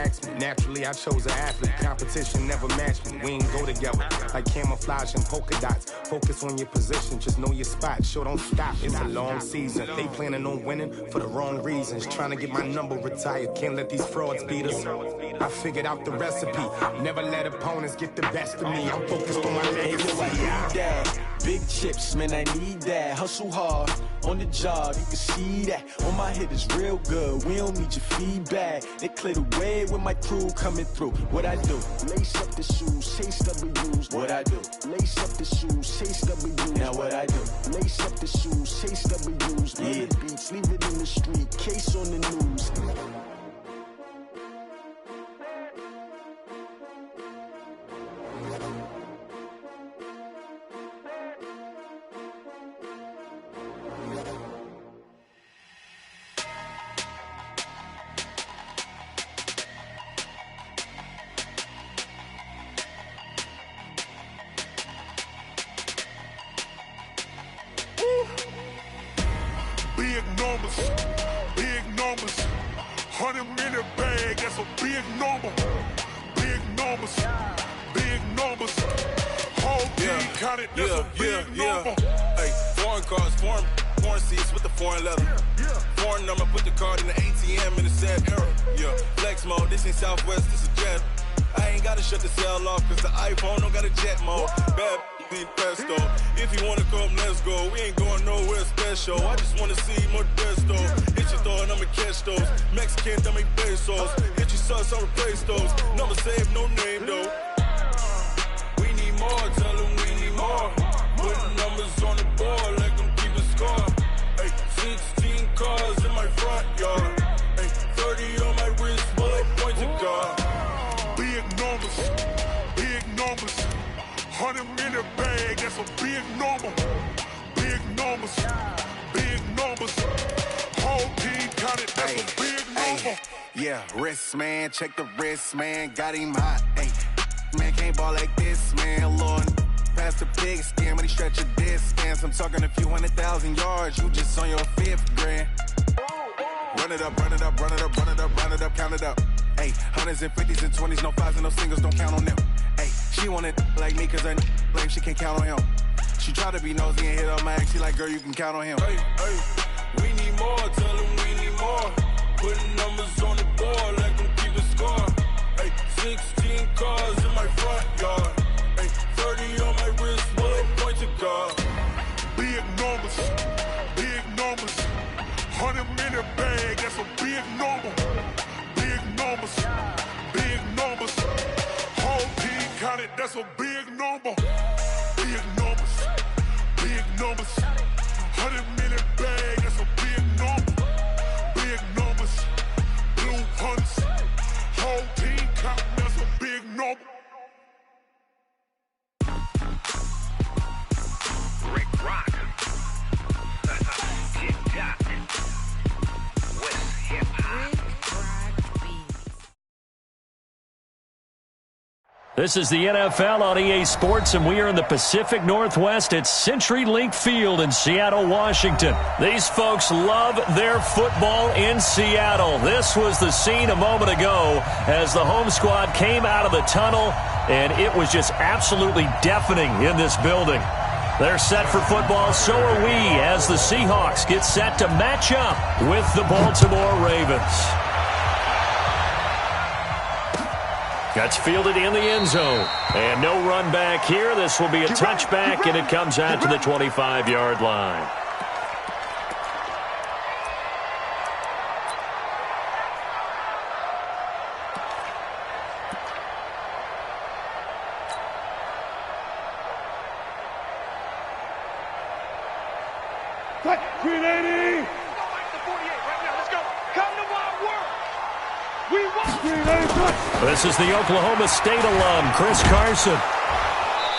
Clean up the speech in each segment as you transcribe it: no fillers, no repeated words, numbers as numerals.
ask me. Naturally, I chose an athlete. Competition never matched me. We ain't go together like camouflage and polka dots. Focus on your position, just know your spot. Sure, don't stop. It's a long season. They planning on winning for the wrong reasons. Trying to get my number retired. Can't let these frauds beat us. I figured out the recipe. Never let opponents get the best of me. I'm focused on my legacy. Big chips, man, I need that. Hustle hard on the job, you can see that. On my hit is real good, we don't need your feedback. They clear the way with my crew coming through. What I do? Lace up the shoes, chase W's. What I do? Lace up the shoes, chase W's. Now what I do? Lace up the shoes, chase W's. Yeah. The beats, leave it in the street, case on the news. Big numbers, 100-minute bag, that's a big number. Big numbers, whole team counted, that's a big number. Hey, foreign cars, foreign seats with the foreign leather. Foreign number, put the card in the ATM in the sad era. Yeah, flex mode, this ain't Southwest, this is jet. I ain't gotta shut the cell off, cause the iPhone don't got a jet mode. Bad need pesto. If you wanna come, let's go. We ain't going nowhere special. I just wanna see more desto. Hit your thought, I'ma catch those. Mexican, I make pesos. Hit your sus, I'll replace those. Number save, no name though. We need more, tell them we need more. Putting numbers on the board, let them keep a score. Hey, 16 cars in my front yard. Hey, 30 on my wrist, bullet point to God. Big numbers, 100-minute bag, that's a big number. Big numbers, whole team counted, that's a big number. Yeah, wrist man, check the wrist man, got him hot. Hey, man can't ball like this, man. Lord, past the big skin, when he stretch a distance. I'm talking a few 100,000 yards, you just on your 5th grand. Run it up, count it up. Hey, hundreds and 50s and 20s, no 5s and no singles, don't count on them. Hey, she want it like me, cause her blame, she can't count on him. She try to be nosy and hit on my ex, she like, girl, you can count on him. Hey, we need more, tell them we need more. Putting numbers on the board, let them keep a score. Hey, 16 cars in my front yard. Hey, 30 on my wrist, bullet point to God. Big numbers, 100-minute bag, that's a big number. Big numbers, whole team counted, that's a big number. Big numbers, 100-minute bag, that's a big number. Big numbers, blue hunts, whole team counting, that's a big number. Rick Rock, TikTok, West Hip Hop. This is the NFL on EA Sports, and we are in the Pacific Northwest at CenturyLink Field in Seattle, Washington. These folks love their football in Seattle. This was the scene a moment ago as the home squad came out of the tunnel, and it was just absolutely deafening in this building. They're set for football, so are we, as the Seahawks get set to match up with the Baltimore Ravens. That's fielded in the end zone. And no run back here. This will be a touchback, and it comes out to the 25-yard line. Green 80! This is the Oklahoma State alum, Chris Carson.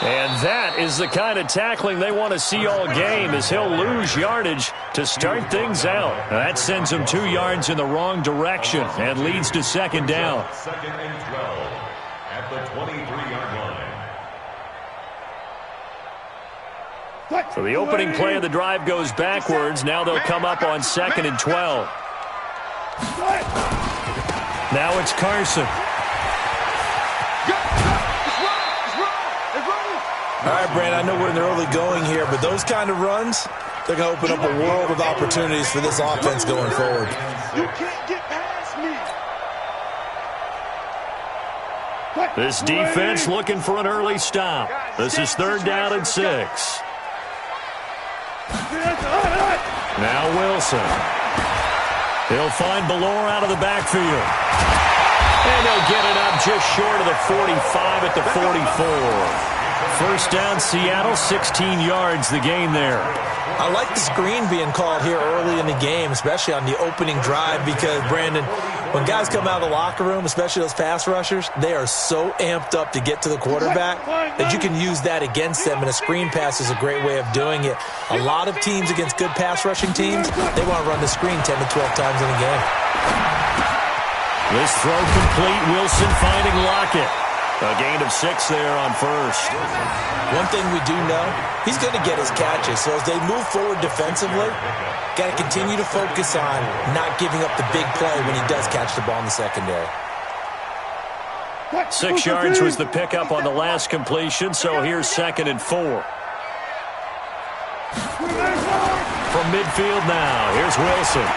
And that is the kind of tackling they want to see all game, as he'll lose yardage to start things out. That sends him 2 yards in the wrong direction and leads to second down. Second and 12 at the 23-yard line. So the opening play of the drive goes backwards. Now they'll come up on second and 12. Now it's Carson. All right, Brand, I know we're in the early going here, but those kind of runs, they're going to open up a world of opportunities for this offense going forward. You can't get past me. This defense looking for an early stop. This is 3rd down and 6. Now Wilson. He'll find Ballore out of the backfield. And they'll get it up just short of the 45 at the 44. First down, Seattle, 16 yards the gain there. I like the screen being called here early in the game, especially on the opening drive, because, Brandon, when guys come out of the locker room, especially those pass rushers, they are so amped up to get to the quarterback that you can use that against them, and a screen pass is a great way of doing it. A lot of teams against good pass rushing teams, they want to run the screen 10 to 12 times in a game. This throw complete, Wilson finding Lockett. A gain of 6 there on first. One thing we do know, he's going to get his catches. So as they move forward defensively, got to continue to focus on not giving up the big play when he does catch the ball in the secondary. 6 yards was the pickup on the last completion, so here's 2nd and 4. From midfield now, here's Wilson.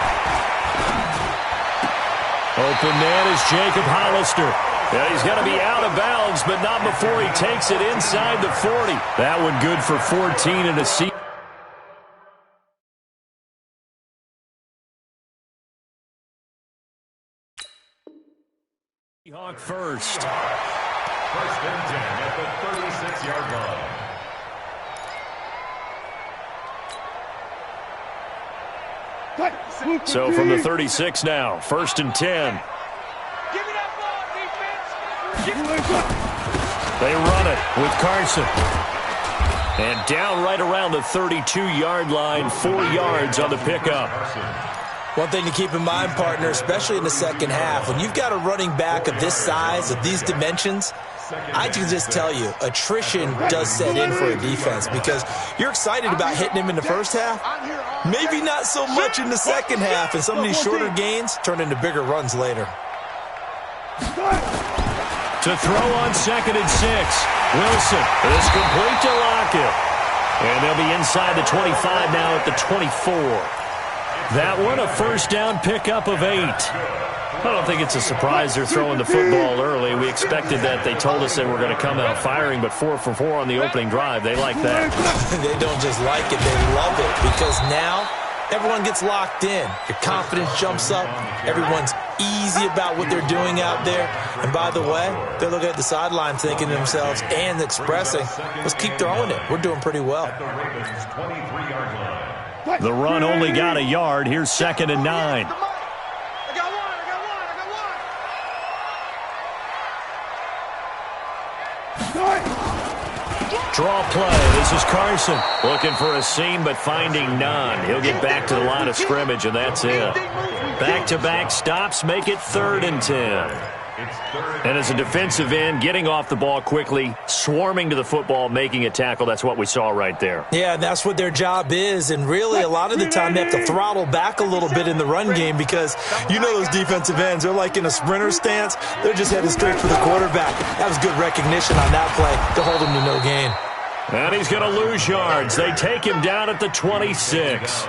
Open man is Jacob Hollister. Yeah, he's going to be out of bounds, but not before he takes it inside the 40. That one good for 14 and a seat. Seahawk first. 1st and 10 at the 36-yard line. So from the 36 now, 1st and 10. They run it with Carson. And down right around the 32-yard line, 4 yards on the pickup. One thing to keep in mind, partner, especially in the second half, when you've got a running back of this size, of these dimensions, I can just tell you, attrition does set in for a defense because you're excited about hitting him in the first half, maybe not so much in the second half, and some of these shorter gains turn into bigger runs later. To throw on 2nd and 6. Wilson is complete to Lockett. And they'll be inside the 25 now at the 24. That one a first down pickup of 8. I don't think it's a surprise they're throwing the football early. We expected that. They told us they were going to come out firing, but 4 for 4 on the opening drive. They like that. They don't just like it, they love it, because now everyone gets locked in. Your confidence jumps up. Everyone's easy about what they're doing out there. And by the way, they're looking at the sideline thinking to themselves and expressing, let's keep throwing it. We're doing pretty well. The run only got a yard. Here's 2nd and 9. Draw play. This is Carson looking for a seam but finding none. He'll get back to the line of scrimmage, and that's it. Back-to-back stops make it 3rd and 10. And as a defensive end, getting off the ball quickly, swarming to the football, making a tackle, that's what we saw right there. Yeah, and that's what their job is. And really, a lot of the time, they have to throttle back a little bit in the run game because you know those defensive ends, they're like in a sprinter stance. They're just headed straight for the quarterback. That was good recognition on that play to hold him to no gain. And he's going to lose yards. They take him down at the 26.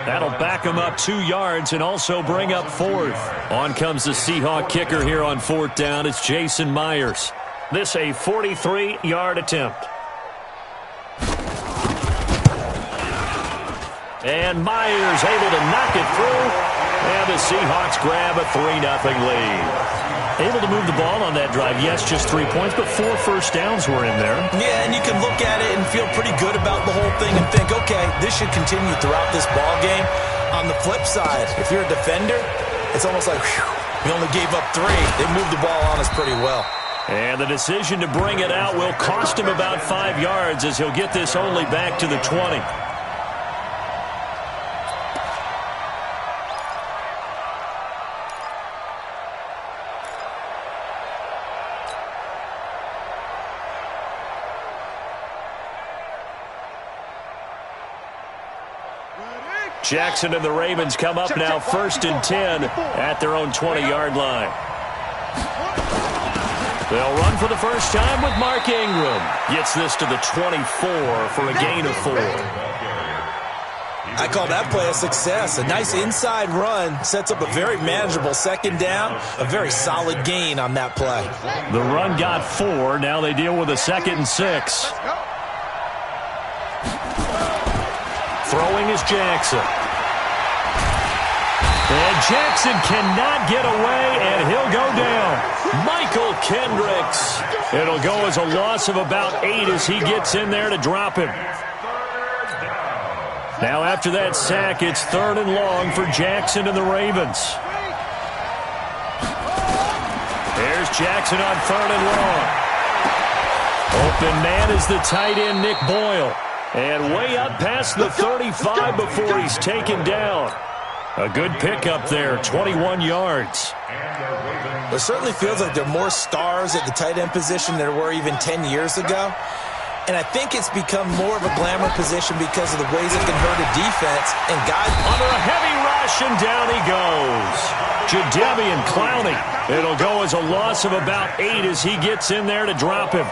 That'll back him up 2 yards and also bring up 4th. On comes the Seahawk kicker here on 4th down. It's Jason Myers. This a 43-yard attempt. And Myers able to knock it through. And the Seahawks grab a 3-0 lead. Able to move the ball on that drive. Yes, just 3 points, but 4 first downs were in there. Yeah, and you can look at it and feel pretty good about the whole thing and think, okay, this should continue throughout this ball game. On the flip side, if you're a defender, it's almost like, whew, we only gave up 3. They moved the ball on us pretty well. And the decision to bring it out will cost him about 5 yards as he'll get this only back to the 20. Jackson and the Ravens come up now 1st and 10 at their own 20-yard line. They'll run for the first time with Mark Ingram. Gets this to the 24 for a gain of 4. I call that play a success. A nice inside run sets up a very manageable second down. A very solid gain on that play. The run got 4. Now they deal with a 2nd and 6. Throwing is Jackson. And Jackson cannot get away, and he'll go down. Michael Kendricks. It'll go as a loss of about 8 as he gets in there to drop him. Now after that sack, it's 3rd and long for Jackson and the Ravens. There's Jackson on 3rd and long. Open man is the tight end, Nick Boyle. And way up past the 35 before he's taken down. A good pickup there, 21 yards. It certainly feels like there are more stars at the tight end position than there were even 10 years ago. And I think it's become more of a glamour position because of the ways it can hurt a defense. And guys under a heavy rush, and down he goes. Jadeveon Clowney. It'll go as a loss of about 8 as he gets in there to drop him.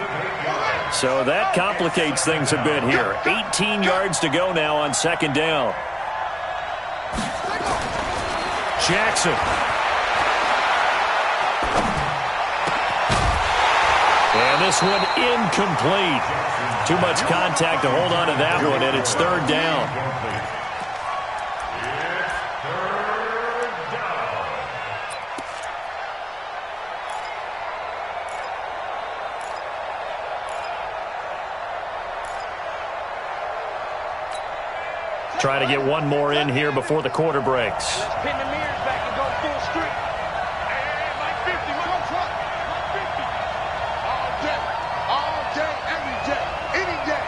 So that complicates things a bit here. 18 yards to go now on 2nd down. Jackson. And this one incomplete. Too much contact to hold on to that one, and it's 3rd down. Try to get one more in here before the quarter breaks. Let's pin the mirrors back and go full street. Hey, Mike 50, Mike 50. All day, every day, any day.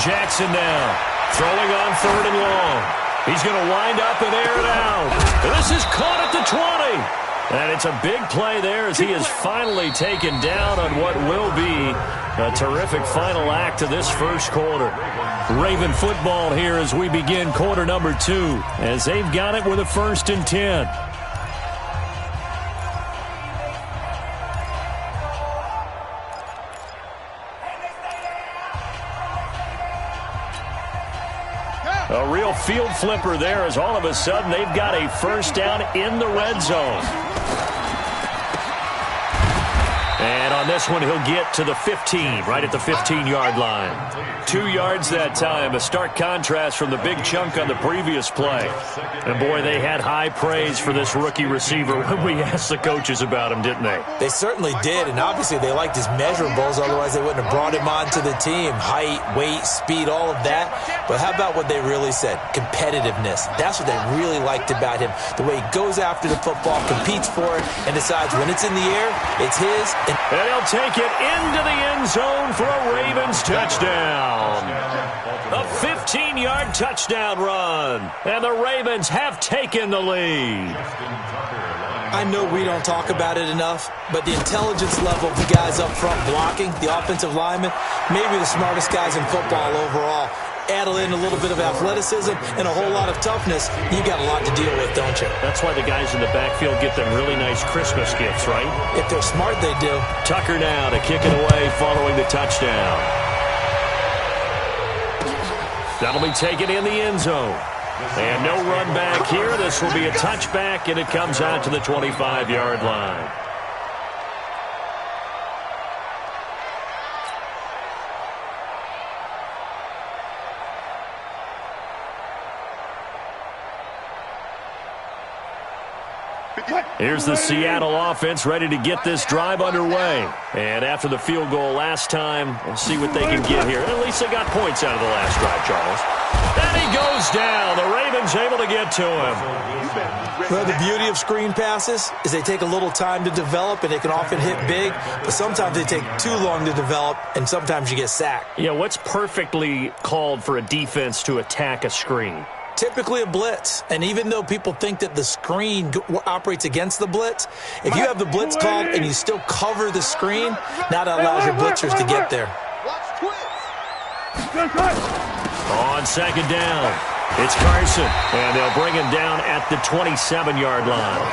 Jackson now, throwing on 3rd and long. He's going to wind up and air it out. This is caught at the 20. And it's a big play there as he is finally taken down on what will be a terrific final act of this first quarter. Raven football here as we begin quarter number 2, as they've got it with a 1st and 10. A real field flipper there as all of a sudden they've got a 1st down in the red zone. And on this one, he'll get to the 15, right at the 15-yard line. 2 yards that time, a stark contrast from the big chunk on the previous play. And, boy, they had high praise for this rookie receiver when we asked the coaches about him, didn't they? They certainly did, and obviously they liked his measurables, otherwise they wouldn't have brought him onto the team. Height, weight, speed, all of that. But how about what they really said? Competitiveness. That's what they really liked about him. The way he goes after the football, competes for it, and decides when it's in the air, it's his. And he'll take it into the end zone for a Ravens touchdown. A 15-yard touchdown run. And the Ravens have taken the lead. I know we don't talk about it enough, but the intelligence level of the guys up front blocking, the offensive linemen, maybe the smartest guys in football overall. Add in a little bit of athleticism and a whole lot of toughness, you got a lot to deal with, don't you? That's why the guys in the backfield get them really nice Christmas gifts, right? If they're smart, they do. Tucker now to kick it away following the touchdown. That'll be taken in the end zone. And no run back here. This will be a touchback, and it comes out to the 25-yard line. Here's the Seattle offense ready to get this drive underway. And after the field goal last time, we'll see what they can get here. At least they got points out of the last drive, Charles. And he goes down. The Ravens able to get to him. Well, the beauty of screen passes is they take a little time to develop, and they can often hit big. But sometimes they take too long to develop, and sometimes you get sacked. Yeah, what's perfectly called for a defense to attack a screen? Typically a blitz, and even though people think that the screen operates against the blitz, if you have the blitz called and you still cover the screen, now that allows your blitzers to get there. On second down, it's Carson, and they'll bring him down at the 27-yard line.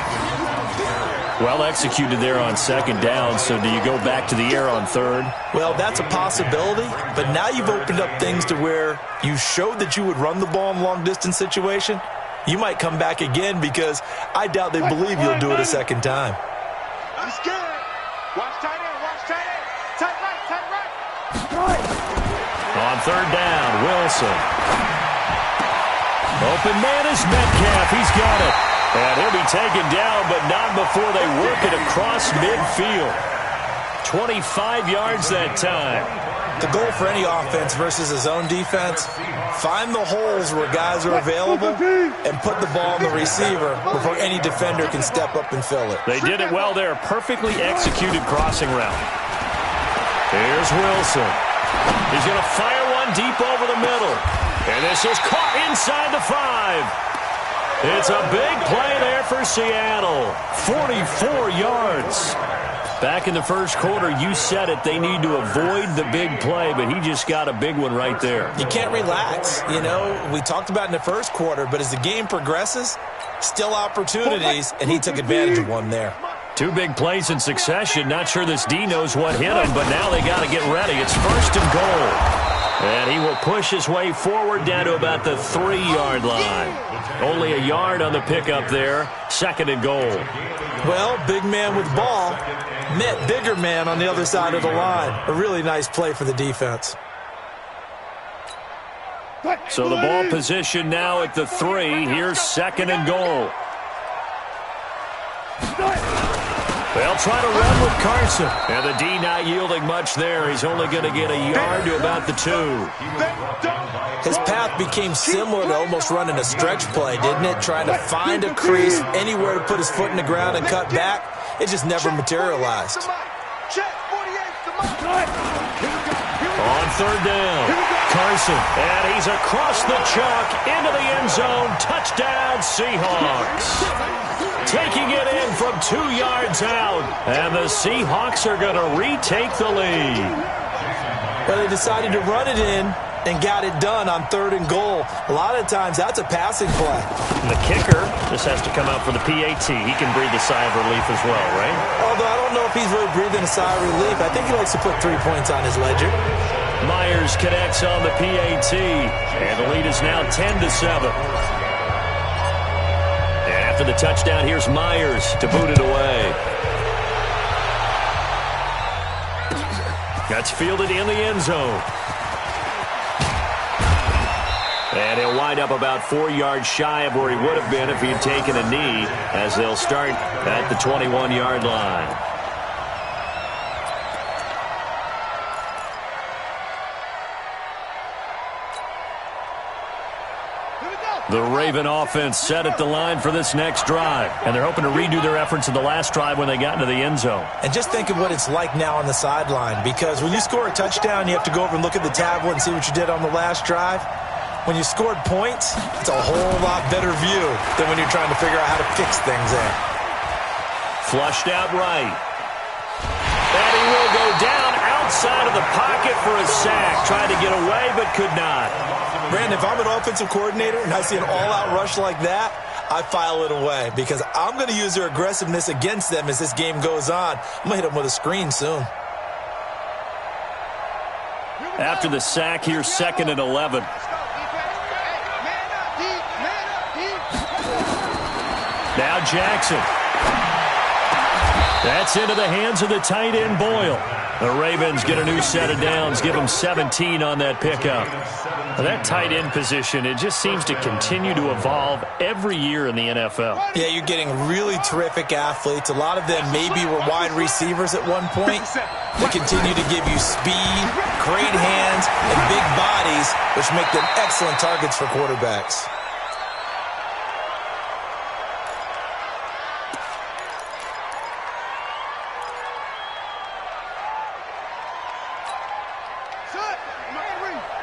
Well executed there on second down, so do you go back to the air on third? Well, that's a possibility, but now you've opened up things to where you showed that you would run the ball in a long-distance situation. You might come back again because I doubt they believe you'll do it a second time. He's scared. Watch tight end. Watch tight end. Tight right. Tight right. On third down, Wilson. Open man is Metcalf. He's got it. And he'll be taken down, but not before they work it across midfield. 25 yards that time. The goal for any offense versus his own defense, find the holes where guys are available and put the ball on the receiver before any defender can step up and fill it. They did it well there. Perfectly executed crossing route. Here's Wilson. He's going to fire one deep over the middle. And this is caught inside the 5. It's a big play there for Seattle. 44 yards. Back in the first quarter, you said it. They need to avoid the big play, but he just got a big one right there. You can't relax. You know, we talked about in the first quarter, but as the game progresses, still opportunities, and he took advantage of one there. 2 big plays in succession. Not sure this D knows what hit him, but now they got to get ready. It's first and goal. And he will push his way forward down to about the 3-yard line. Only a yard on the pickup there. Second and goal. Well, big man with ball met bigger man on the other side of the line. A really nice play for the defense. So the ball position now at the 3. Here's second and goal. They'll try to run with Carson. And the D not yielding much there. He's only going to get a yard to about the 2. His path became similar to almost running a stretch play, didn't it? Trying to find a crease, anywhere to put his foot in the ground and cut back. It just never materialized. On third down, Carson. And he's across the chalk into the end zone. Touchdown, Seahawks. Taking it in from 2 yards out. And the Seahawks are going to retake the lead. Well, they decided to run it in and got it done on third and goal. A lot of times, that's a passing play. And the kicker just has to come out for the PAT. He can breathe a sigh of relief as well, right? Although I don't know if he's really breathing a sigh of relief. I think he likes to put 3 points on his ledger. Myers connects on the PAT. And the lead is now 10-7. And after the touchdown, here's Myers to boot it away. That's fielded in the end zone. And he'll wind up about 4 yards shy of where he would have been if he had taken a knee, as they'll start at the 21-yard line. The Raven offense set at the line for this next drive. And they're hoping to redo their efforts in the last drive when they got into the end zone. And just think of what it's like now on the sideline. Because when you score a touchdown, you have to go over and look at the tablet and see what you did on the last drive. When you scored points, it's a whole lot better view than when you're trying to figure out how to fix things there. Flushed out right. And he will go down outside of the pocket for a sack. Tried to get away, but could not. Brandon, if I'm an offensive coordinator and I see an all-out rush like that, I file it away because I'm going to use their aggressiveness against them as this game goes on. I'm going to hit them with a screen soon. After the sack, here's second and 11. Now Jackson. That's into the hands of the tight end, Boyle. The Ravens get a new set of downs, give them 17 on that pickup. Now that tight end position, it just seems to continue to evolve every year in the NFL. Yeah, you're getting really terrific athletes. A lot of them maybe were wide receivers at one point. They continue to give you speed, great hands, and big bodies, which make them excellent targets for quarterbacks.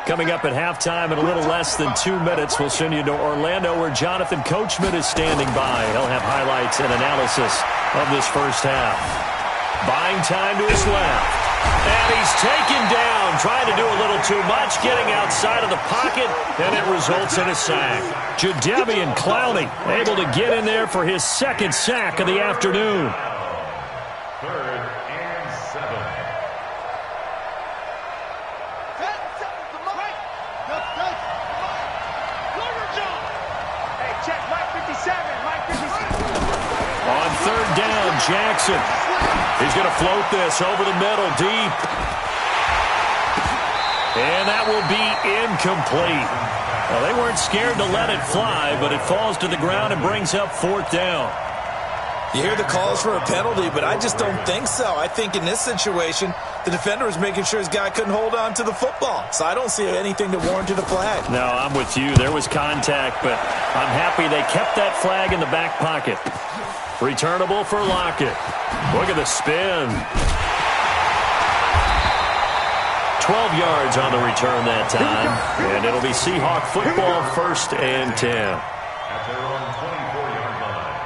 Coming up at halftime in a little less than 2 minutes, we'll send you to Orlando where Jonathan Coachman is standing by. He'll have highlights and analysis of this first half. Buying time to his left. And he's taken down, trying to do a little too much, getting outside of the pocket, and it results in a sack. Jadeveon Clowney able to get in there for his second sack of the afternoon. 3rd and 7. Hey, check, Mike 57, Mike 57. On 3rd down, Jackson. He's going to float this over the middle, deep. And that will be incomplete. Well, they weren't scared to let it fly, but it falls to the ground and brings up 4th down. You hear the calls for a penalty, but I just don't think so. I think in this situation, the defender was making sure his guy couldn't hold on to the football. So I don't see anything to warrant a flag. No, I'm with you. There was contact, but I'm happy they kept that flag in the back pocket. Returnable for Lockett. Look at the spin. 12 yards on the return that time. And it'll be Seahawk football, 1st and 10. At their own 24-yard line.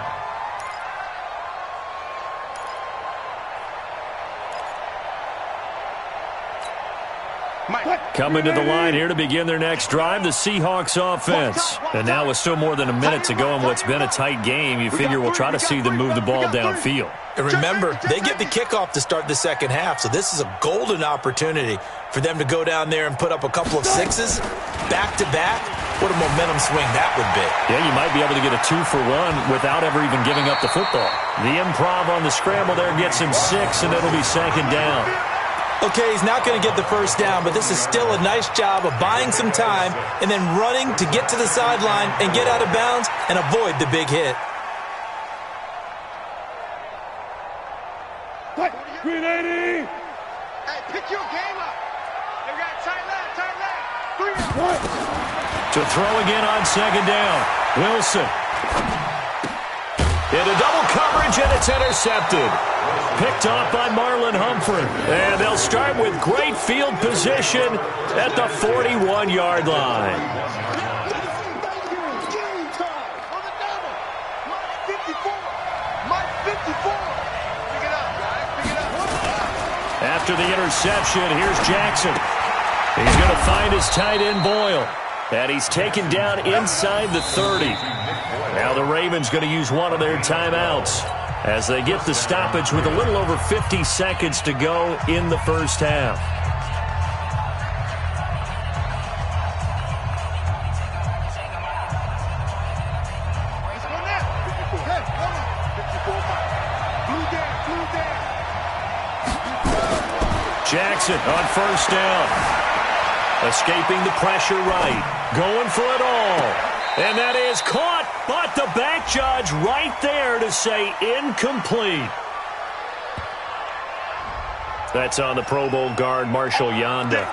Coming to the line here to begin their next drive, the Seahawks offense. And now with still more than a minute to go in what's been a tight game, you figure we'll try to see them move the ball downfield. And remember, they get the kickoff to start the second half, so this is a golden opportunity for them to go down there and put up a couple of sixes back-to-back. What a momentum swing that would be. Yeah, you might be able to get a 2-for-1 without ever even giving up the football. The improv on the scramble there gets him 6, and it'll be 2nd down. Okay, he's not going to get the first down, but this is still a nice job of buying some time and then running to get to the sideline and get out of bounds and avoid the big hit. Green 80! Hey, pick your game up! They got tight left! 3 To throw again on 2nd down. Wilson. Into double coverage, and it's intercepted. Picked off by Marlon Humphrey. And they'll start with great field position at the 41-yard line. After the interception, here's Jackson. He's going to find his tight end, Boyle. And he's taken down inside the 30. Now the Ravens going to use one of their timeouts as they get the stoppage with a little over 50 seconds to go in the first half. Jackson on 1st down. Escaping the pressure right. Going for it all. And that is caught, but the back judge right there to say incomplete. That's on the Pro Bowl guard, Marshall Yanda.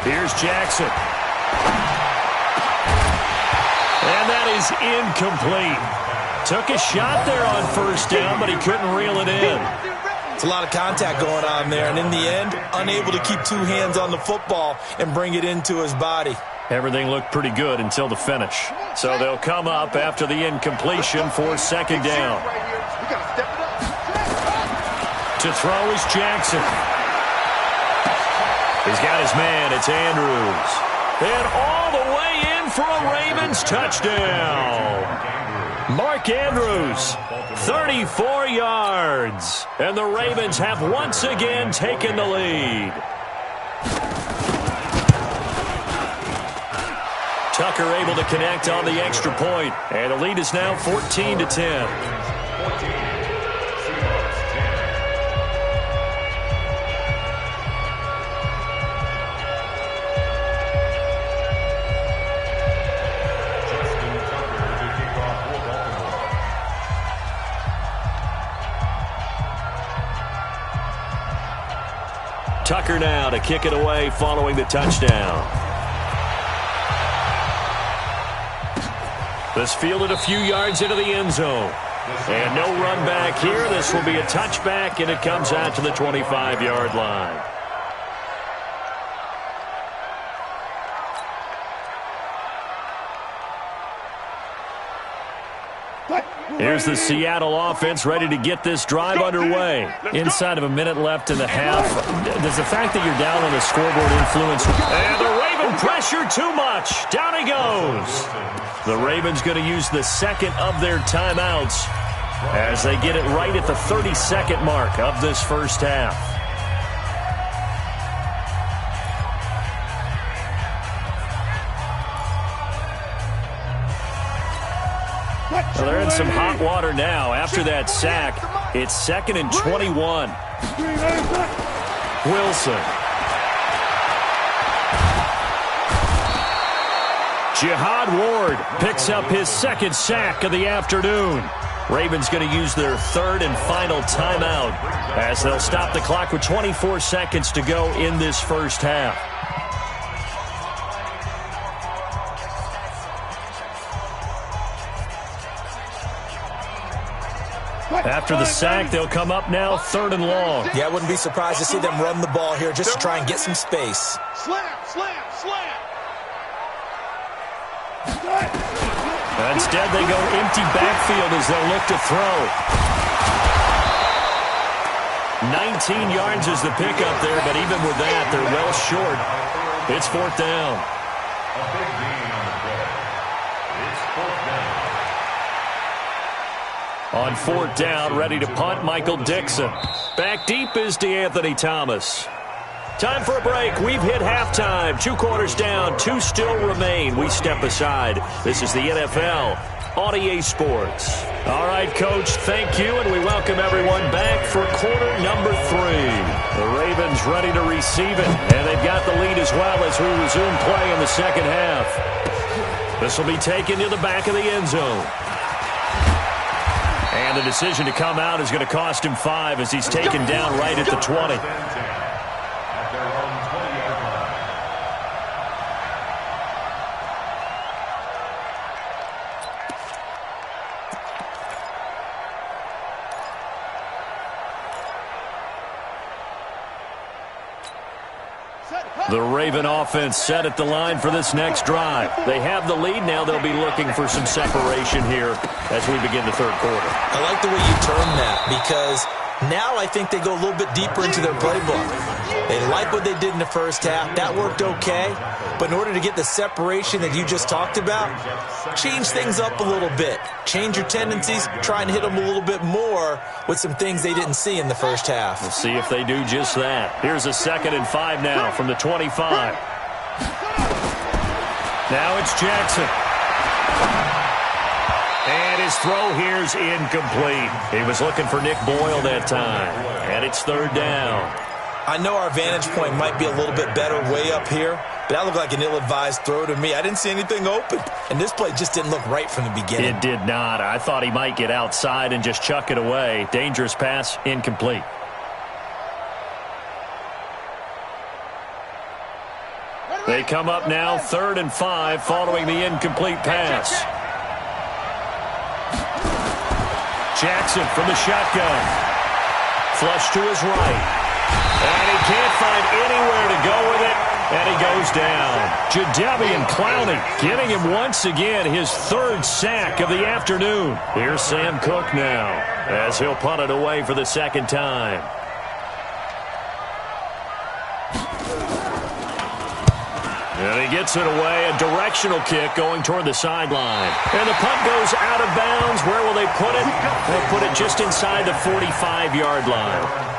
Here's Jackson. And that is incomplete. Took a shot there on 1st down, but he couldn't reel it in. It's a lot of contact going on there, and in the end, unable to keep 2 hands on the football and bring it into his body. Everything looked pretty good until the finish. So they'll come up after the incompletion for 2nd down. To throw is Jackson. He's got his man. It's Andrews. And all the way in for a Ravens touchdown. Mark Andrews, 34 yards. And the Ravens have once again taken the lead. Tucker able to connect on the extra point. And the lead is now 14-10. Tucker now to kick it away following the touchdown. This fielded a few yards into the end zone. And no run back here. This will be a touchback, and it comes out to the 25-yard line. Here's the Seattle offense ready to get this drive underway. Inside of a minute left in the half. Does the fact that you're down on the scoreboard influence? And the Raven pressure too much. Down he goes. The Ravens going to use the second of their timeouts as they get it right at the 30-second mark of this first half. Well, they're in some hot water now. After that sack, it's 2nd and 21. Wilson. Jihad Ward picks up his second sack of the afternoon. Ravens going to use their third and final timeout as they'll stop the clock with 24 seconds to go in this first half. After the sack, they'll come up now 3rd and long. Yeah, I wouldn't be surprised to see them run the ball here just to try and get some space. Slam, slam, slam. Instead, they go empty backfield as they'll look to throw. 19 yards is the pickup there, but even with that, they're well short. It's 4th down. A big gain on the play. It's 4th down. On 4th down, ready to punt, Michael Dixon. Back deep is DeAnthony Thomas. Time for a break. We've hit halftime. 2 quarters down. 2 still remain. We step aside. This is the NFL on EA Sports. All right, Coach, thank you, and we welcome everyone back for quarter number 3. The Ravens ready to receive it, and they've got the lead as well as we resume play in the second half. This will be taken to the back of the end zone. And the decision to come out is going to cost him 5 as he's taken down right at the 20. At their own 20-yard line. The Raven offense set at the line for this next drive. They have the lead. Now they'll be looking for some separation here as we begin the third quarter. I like the way you term that because now I think they go a little bit deeper into their playbook. They like what they did in the first half. That worked okay. But in order to get the separation that you just talked about, change things up a little bit. Change your tendencies. Try and hit them a little bit more with some things they didn't see in the first half. We'll see if they do just that. Here's a 2nd and 5 now from the 25. Now it's Jackson. And his throw here's incomplete. He was looking for Nick Boyle that time. And it's 3rd down. I know our vantage point might be a little bit better way up here, but that looked like an ill-advised throw to me. I didn't see anything open, and this play just didn't look right from the beginning. It did not. I thought he might get outside and just chuck it away. Dangerous pass, incomplete. They come up now 3rd and 5 following the incomplete pass. Jackson from the shotgun. Flush to his right. And he can't find anywhere to go with it, and he goes down. Jadeveon Clowney giving him once again his 3rd sack of the afternoon. Here's Sam Cook now as he'll punt it away for the 2nd time. And he gets it away, a directional kick going toward the sideline. And the punt goes out of bounds. Where will they put it? They'll put it just inside the 45-yard line.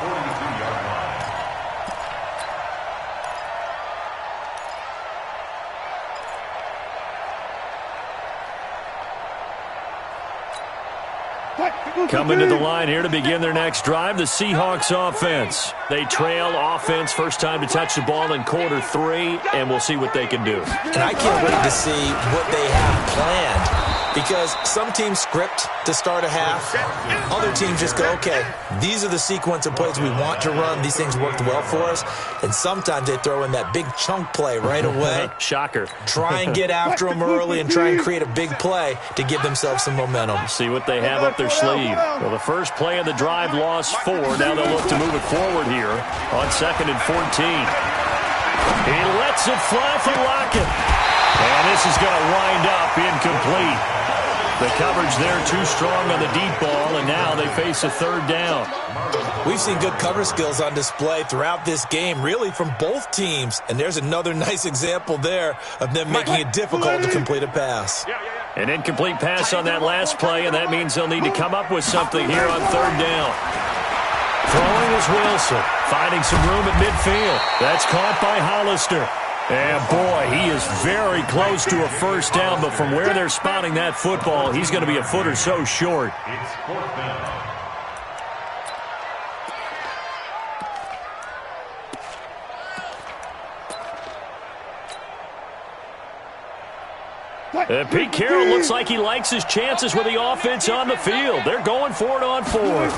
Coming to the line here to begin their next drive, the Seahawks offense. They trail offense, first time to touch the ball in quarter 3, and we'll see what they can do. And I can't wait to see what they have planned. Because some teams script to start a half. Other teams just go, okay, these are the sequence of plays we want to run. These things worked well for us. And sometimes they throw in that big chunk play right away. Shocker. Try and get after them early and try and create a big play to give themselves some momentum. See what they have up their sleeve. Well, the first play of the drive lost 4. Now they'll look to move it forward here on 2nd and 14. He lets it fly for Lockett. And this is going to wind up incomplete. The coverage there too strong on the deep ball, and now they face a third down. We've seen good cover skills on display throughout this game, really from both teams. And there's another nice example there of them making it difficult to complete a pass. An incomplete pass on that last play, and that means they'll need to come up with something here on third down. Throwing is Wilson, finding some room at midfield. That's caught by Hollister. And, boy, he is very close to a first down, but from where they're spotting that football, he's going to be a foot or so short. It's fourth down. Pete Carroll looks like he likes his chances with the offense on the field. They're going for it on fourth.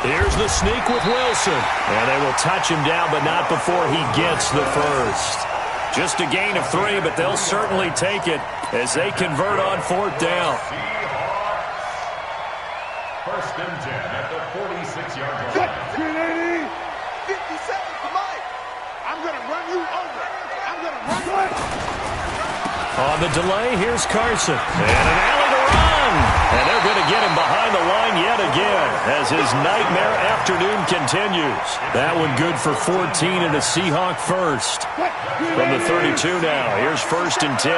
Here's the sneak with Wilson. And they will touch him down, but not before he gets the first. Just a gain of 3, but they'll certainly take it as they convert on fourth down. First and 10 at the 46-yard line. 50 seconds to Mike. I'm going to run you over. I'm going to run you. On the delay, here's Carson. And an alley to run. And they're going to get him behind the line yet again as his nightmare afternoon continues. That one good for 14 and a Seahawk first. From the 32 now, here's first and 10.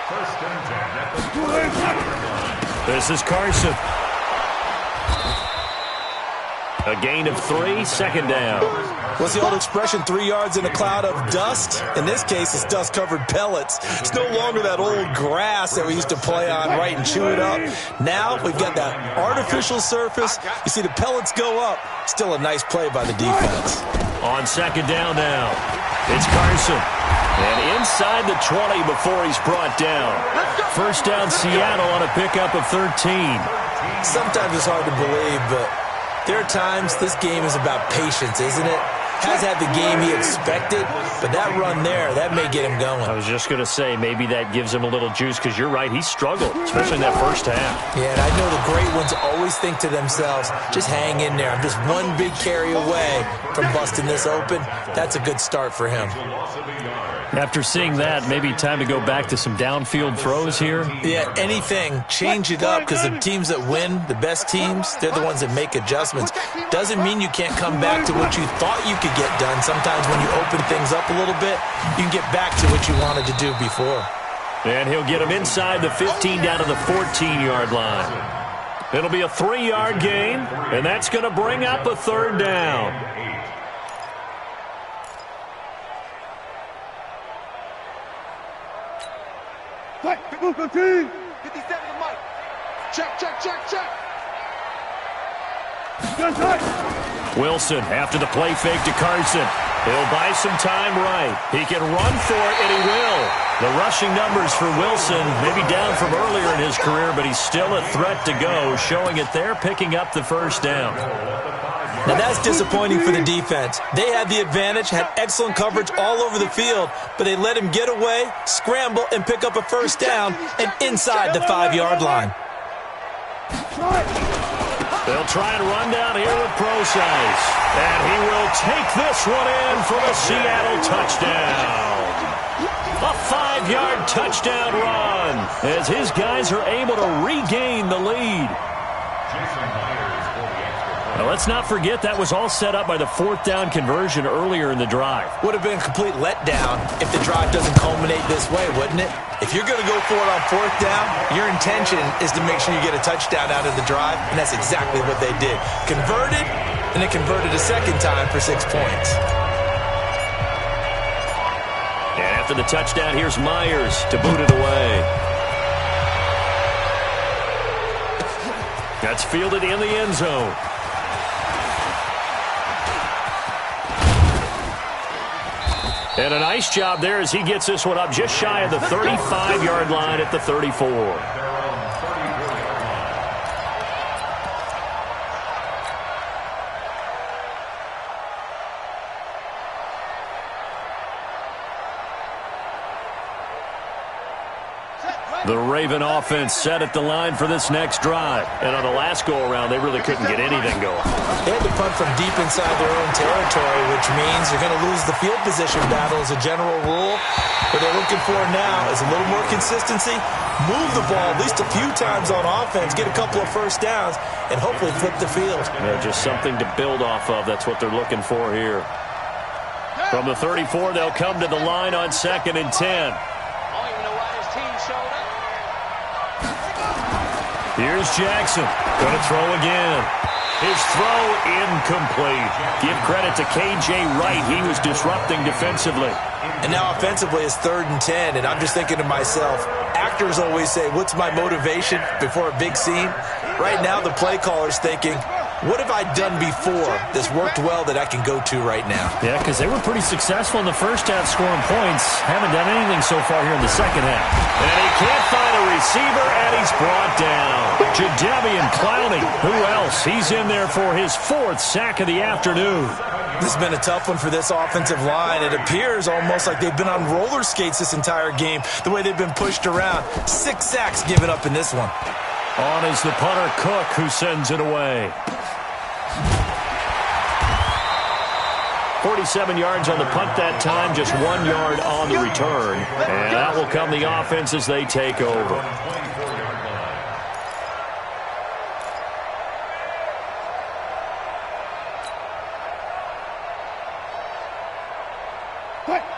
First and 10 at the 40-yard line. This is Carson. A gain of 3, second down. What's the old expression, 3 yards in a cloud of dust? In this case, it's dust-covered pellets. It's no longer that old grass that we used to play on, right, and chew it up. Now we've got that artificial surface. You see the pellets go up. Still a nice play by the defense. On second down now, it's Carson. And inside the 20 before he's brought down. First down Seattle on a pickup of 13. Sometimes it's hard to believe, but there are times this game is about patience, isn't it? Has had the game he expected, but that run there, that may get him going. I was just going to say, maybe that gives him a little juice, because you're right, he struggled, especially in that first half. Yeah, and I know the great ones always think to themselves, just hang in there. I'm just one big carry away from busting this open. That's a good start for him. After seeing that, maybe time to go back to some downfield throws here? Yeah, anything. Change it up, because the teams that win, the best teams, they're the ones that make adjustments. Doesn't mean you can't come back to what you thought you could get done. Sometimes when you open things up a little bit, you can get back to what you wanted to do before. And he'll get him inside the 15 down to the 14-yard line. It'll be a 3-yard gain, and that's going to bring up a third down. Fight, 57 to Mike. Check, check, check, check. Wilson after the play fake to Carson. He'll buy some time right. He can run for it, and he will. The rushing numbers for Wilson maybe down from earlier in his career, but he's still a threat to go, showing it there, picking up the first down. Now that's disappointing for the defense. They had the advantage, had excellent coverage all over the field, but they let him get away, scramble, and pick up a first down, and inside the 5-yard line. They'll try and run down here with Procise. And he will take this one in for a Seattle touchdown. A 5-yard touchdown run as his guys are able to regain the lead. Now, let's not forget that was all set up by the fourth down conversion earlier in the drive. Would have been a complete letdown if the drive doesn't culminate this way, wouldn't it? If you're going to go for it on fourth down, your intention is to make sure you get a touchdown out of the drive, and that's exactly what they did. Converted, and it converted a second time for 6 points. And after the touchdown, here's Myers to boot it away. That's fielded in the end zone. And a nice job there as he gets this one up just shy of the 35-yard line at the 34. The Raven offense set at the line for this next drive. And on the last go-around, they really couldn't get anything going. They had to punt from deep inside their own territory, which means you're going to lose the field position battle as a general rule. What they're looking for now is a little more consistency, move the ball at least a few times on offense, get a couple of first downs, and hopefully flip the field. Yeah, just something to build off of. That's what they're looking for here. From the 34, they'll come to the line on 2nd and 10. Here's Jackson. Going to throw again. His throw incomplete. Give credit to K.J. Wright. He was disrupting defensively. And now offensively it's 3rd and 10, and I'm just thinking to myself, actors always say, what's my motivation before a big scene? Right now the play caller's thinking, what have I done before that's worked well that I can go to right now? Yeah, because they were pretty successful in the first half scoring points. Haven't done anything so far here in the second half. And he can't find a receiver, and he's brought down. Jadeveon Clowney. Who else? He's in there for his 4th sack of the afternoon. This has been a tough one for this offensive line. It appears almost like they've been on roller skates this entire game, the way they've been pushed around. 6 sacks given up in this one. On is the punter, Cook, who sends it away. 47 yards on the punt that time, just 1 yard on the return. And that will come the offense as they take over.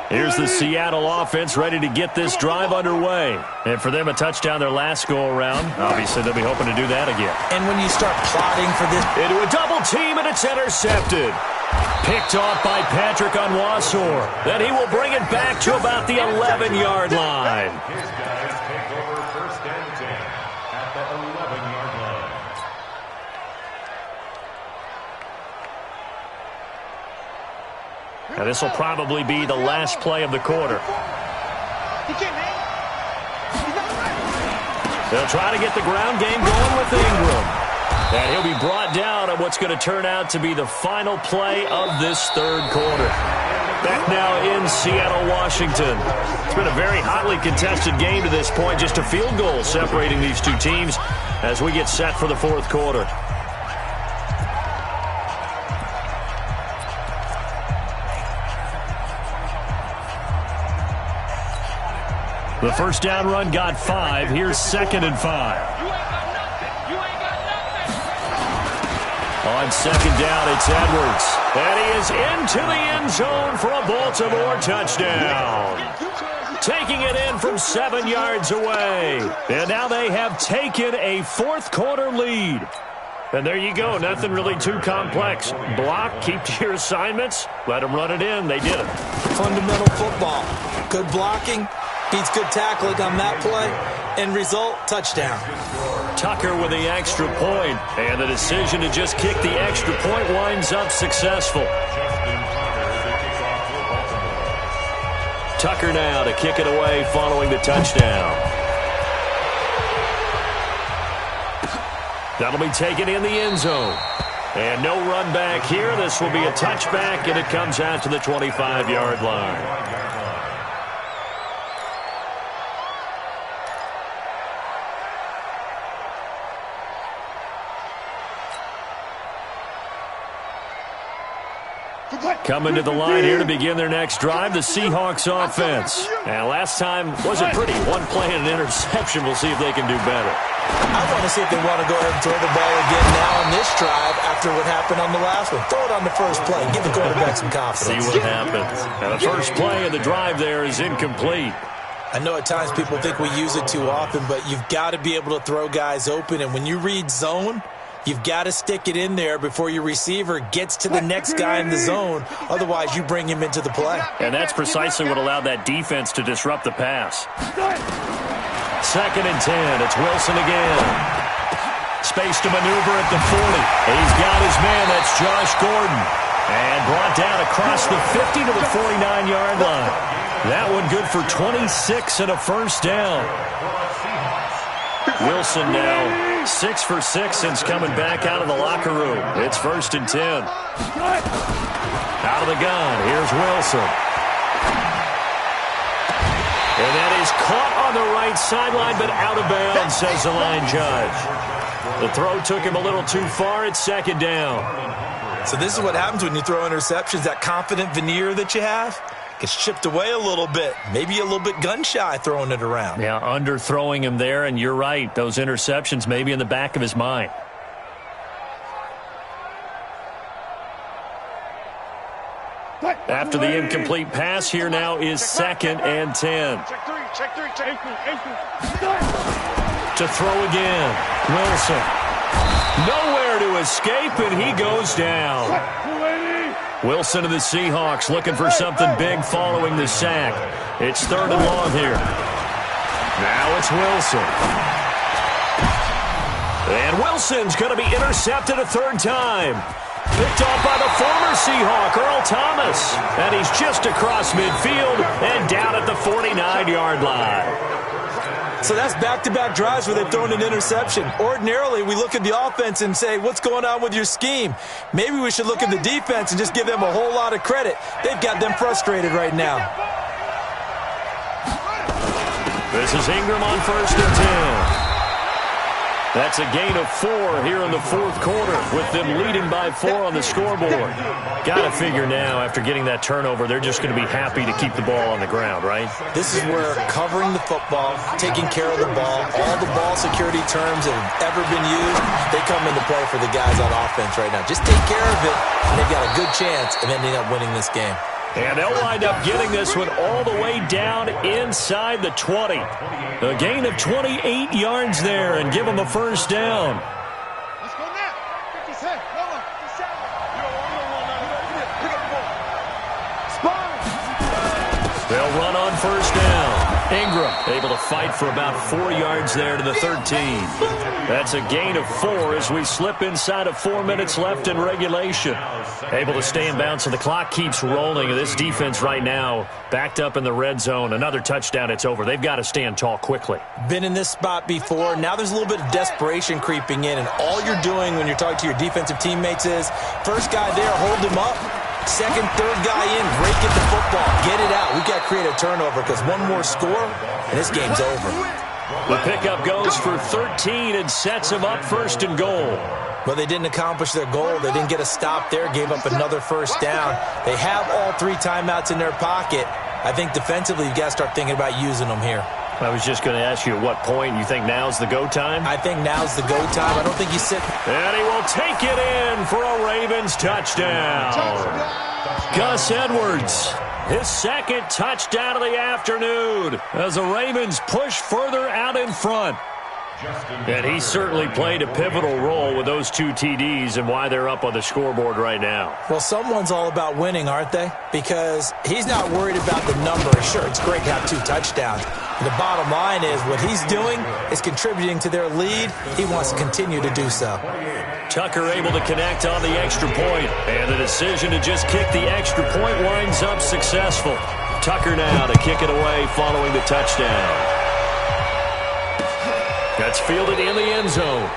Here's the Seattle offense ready to get this drive underway. And for them, a touchdown their last go-around. Obviously, they'll be hoping to do that again. And when you start plotting for this... Into a double team, and it's intercepted. Picked off by Patrick Onwuasor. Then he will bring it back to about the 11-yard line. His guys take over 1st and 10 at the 11-yard line. Now, this will probably be the last play of the quarter. They'll try to get the ground game going with Ingram. And he'll be brought down on what's going to turn out to be the final play of this 3rd quarter. Back now in Seattle, Washington. It's been a very hotly contested game to this point. Just a field goal separating these two teams as we get set for the 4th quarter. The first down run got 5. Here's 2nd and 5. On 2nd down, it's Edwards. And he is into the end zone for a Baltimore touchdown. Taking it in from 7 yards away. And now they have taken a 4th quarter lead. And there you go. Nothing really too complex. Block, keep to your assignments, let them run it in. They did it. Fundamental football. Good blocking. Beats good tackling on that play. End result, touchdown. Tucker with the extra point. And the decision to just kick the extra point winds up successful. Tucker now to kick it away following the touchdown. That'll be taken in the end zone. And no run back here. This will be a touchback, and it comes out to the 25-yard line. Coming to the line here to begin their next drive, the Seahawks offense. And last time wasn't pretty. 1 play and an interception. We'll see if they can do better. I want to see if they want to go ahead and throw the ball again now on this drive after what happened on the last one. Throw it on the first play. Give the quarterback some confidence. See what happens. And the first play of the drive there is incomplete. I know at times people think we use it too often, but you've got to be able to throw guys open. And when you read zone, you've got to stick it in there before your receiver gets to the next guy in the zone. Otherwise, you bring him into the play. And that's precisely what allowed that defense to disrupt the pass. 2nd and 10. It's Wilson again. Space to maneuver at the 40. He's got his man. That's Josh Gordon. And brought down across the 50 to the 49-yard line. That one good for 26 and a first down. Wilson now 6 for 6 since coming back out of the locker room. It's 1st and 10. Out of the gun, here's Wilson. And that is caught on the right sideline, but out of bounds, says the line judge. The throw took him a little too far. It's second down. So this is what happens when you throw interceptions. That confident veneer that you have gets chipped away a little bit. Maybe a little bit gun-shy throwing it around. Yeah, underthrowing him there, and you're right. Those interceptions maybe in the back of his mind. After the incomplete pass, here now is 2nd and 10. To throw again. Wilson. Nowhere to escape, and he goes down. Wilson of the Seahawks looking for something big following the sack. It's 3rd and long here. Now it's Wilson. And Wilson's going to be intercepted a 3rd time. Picked off by the former Seahawk, Earl Thomas. And he's just across midfield and down at the 49-yard line. So that's back-to-back drives where they've thrown an interception. Ordinarily, we look at the offense and say, what's going on with your scheme? Maybe we should look at the defense and just give them a whole lot of credit. They've got them frustrated right now. This is Ingram on 1st and 10. That's a gain of 4 here in the 4th quarter with them leading by 4 on the scoreboard. Got to figure now after getting that turnover, they're just going to be happy to keep the ball on the ground, right? This is where covering the football, taking care of the ball, all the ball security terms that have ever been used, they come into play for the guys on offense right now. Just take care of it, and they've got a good chance of ending up winning this game. And they'll wind up getting this one all the way down inside the 20. A gain of 28 yards there and give them a 1st down. Let's go now. 57. They'll run on 1st down. Ingram able to fight for about 4 yards there to the 13. That's a gain of 4 as we slip inside of 4 minutes left in regulation. Able to stay in bounds, so the clock keeps rolling. This defense right now backed up in the red zone. Another touchdown, it's over. They've got to stand tall quickly. Been in this spot before. Now there's a little bit of desperation creeping in, and all you're doing when you're talking to your defensive teammates is, first guy there, hold him up. Second, third guy in, break at the football. Get it out. We've got to create a turnover because one more score, and this game's over. The pickup goes for 13 and sets them up 1st and goal. Well, they didn't accomplish their goal. They didn't get a stop there, gave up another 1st down. They have all 3 timeouts in their pocket. I think defensively, you've got to start thinking about using them here. I was just going to ask you at what point you think now's the go time? I think now's the go time. I don't think he's sitting. And he will take it in for a Ravens touchdown. Gus Edwards, his 2nd touchdown of the afternoon as the Ravens push further out in front. And he certainly played a pivotal role with those 2 TDs and why they're up on the scoreboard right now. Well, someone's all about winning, aren't they? Because he's not worried about the number. Sure, it's great to have 2 touchdowns. The bottom line is what he's doing is contributing to their lead. He wants to continue to do so. Tucker able to connect on the extra point. And the decision to just kick the extra point winds up successful. Tucker now to kick it away following the touchdown. That's fielded in the end zone.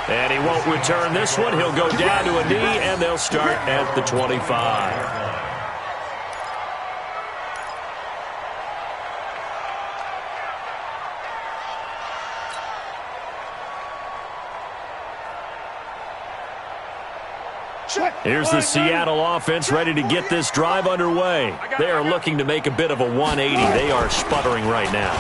And he won't return this one. He'll go down to a knee, and they'll start at the 25. Here's the Seattle offense ready to get this drive underway. They are looking to make a bit of a 180. They are sputtering right now.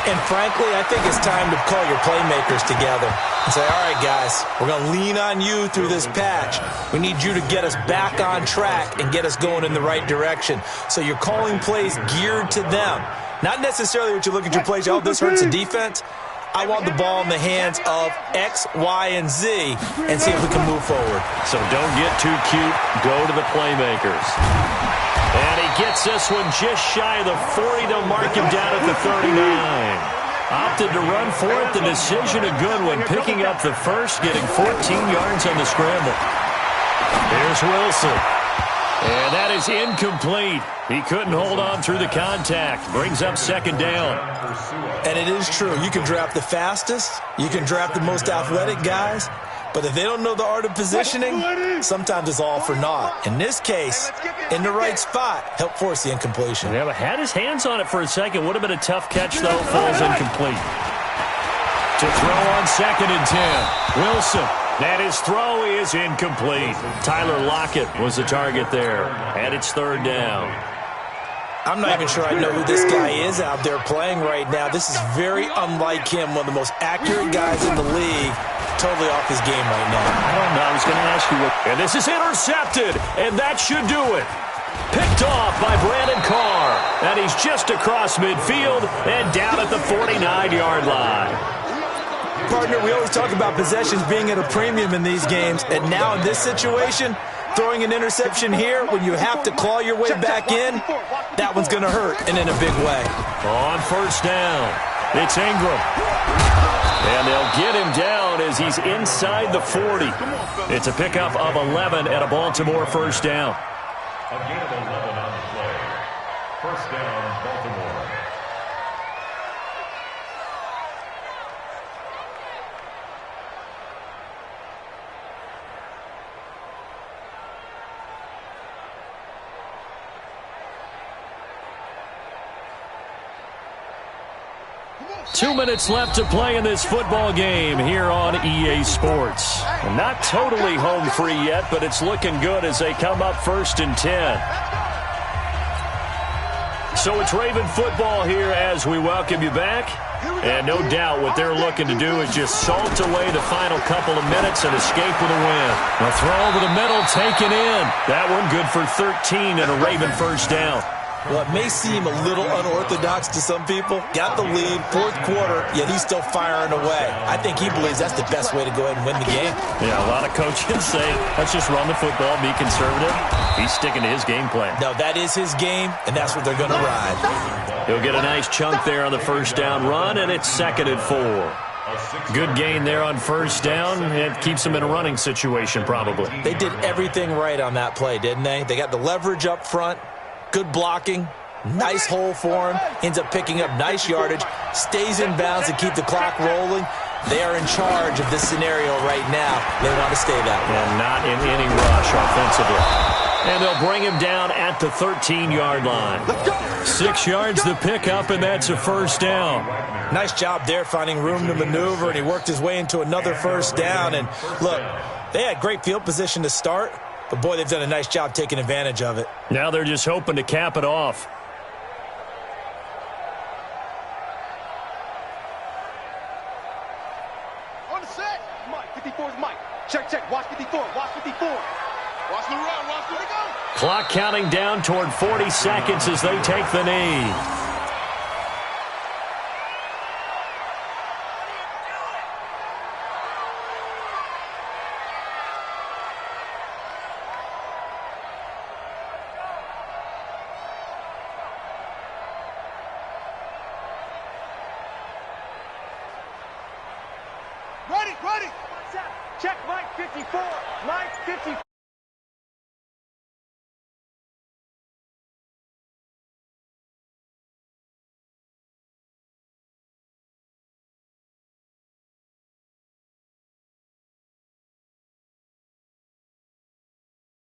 And frankly, I think it's time to call your playmakers together and say, all right, guys, we're going to lean on you through this patch. We need you to get us back on track and get us going in the right direction. So you're calling plays geared to them. Not necessarily what you look at your plays, oh, this hurts the defense. I want the ball in the hands of X, Y, and Z and see if we can move forward. So don't get too cute. Go to the playmakers. And he gets this one just shy of the 40. They'll mark him down at the 39. Opted to run for it. The decision a good one. Picking up the 1st, getting 14 yards on the scramble. Here's Wilson. And that is incomplete. He couldn't hold on through the contact. Brings up 2nd down. And it is true. You can draft the fastest. You can draft the most athletic guys. But if they don't know the art of positioning, sometimes it's all for naught. In this case, in the right spot, help force the incompletion. Yeah, but had his hands on it for a second. Would have been a tough catch, though. Falls incomplete. To throw on 2nd and 10. Wilson. And his throw is incomplete. Tyler Lockett was the target there. And it's 3rd down. I'm not even sure I know who this guy is out there playing right now. This is very unlike him, one of the most accurate guys in the league. Totally off his game right now. I don't know. I was going to ask you what. And this is intercepted, and that should do it. Picked off by Brandon Carr. And he's just across midfield and down at the 49-yard line. Partner, we always talk about possessions being at a premium in these games, and now in this situation, throwing an interception here when you have to claw your way back in, that one's going to hurt, and in a big way. On 1st down, it's Ingram. And they'll get him down as he's inside the 40. It's a pickup of 11 and a Baltimore 1st down. A gain of 11 on the play. 1st down, Baltimore. Two minutes left to play in this football game here on EA Sports. Not totally home free yet, but it's looking good as they come up 1st and 10. So it's Raven football here as we welcome you back. And no doubt what they're looking to do is just salt away the final couple of minutes and escape with a win. A throw over the middle, taken in. That one good for 13 and a Raven 1st down. Well, it may seem a little unorthodox to some people. Got the lead, 4th quarter, yet he's still firing away. I think he believes that's the best way to go ahead and win the game. Yeah, a lot of coaches say, let's just run the football, be conservative. He's sticking to his game plan. No, that is his game, and that's what they're going to ride. He'll get a nice chunk there on the 1st down run, and it's 2nd and 4. Good gain there on 1st down. It keeps them in a running situation, probably. They did everything right on that play, didn't they? They got the leverage up front. Good blocking, nice hole for him, ends up picking up nice yardage, stays in bounds to keep the clock rolling. They are in charge of this scenario right now. They want to stay that way. And not in any rush offensively. And they'll bring him down at the 13-yard line. 6 yards the pickup, and that's a 1st down. Nice job there finding room to maneuver, and he worked his way into another 1st down. And look, they had great field position to start. But, boy, they've done a nice job taking advantage of it. Now they're just hoping to cap it off. On the set. Mike, 54 is Mike. Check. Watch 54. Watch 54. Watch the run. Watch where they go. Clock counting down toward 40 seconds as they take the knee. Ready. Check Mike 54. Mike 54.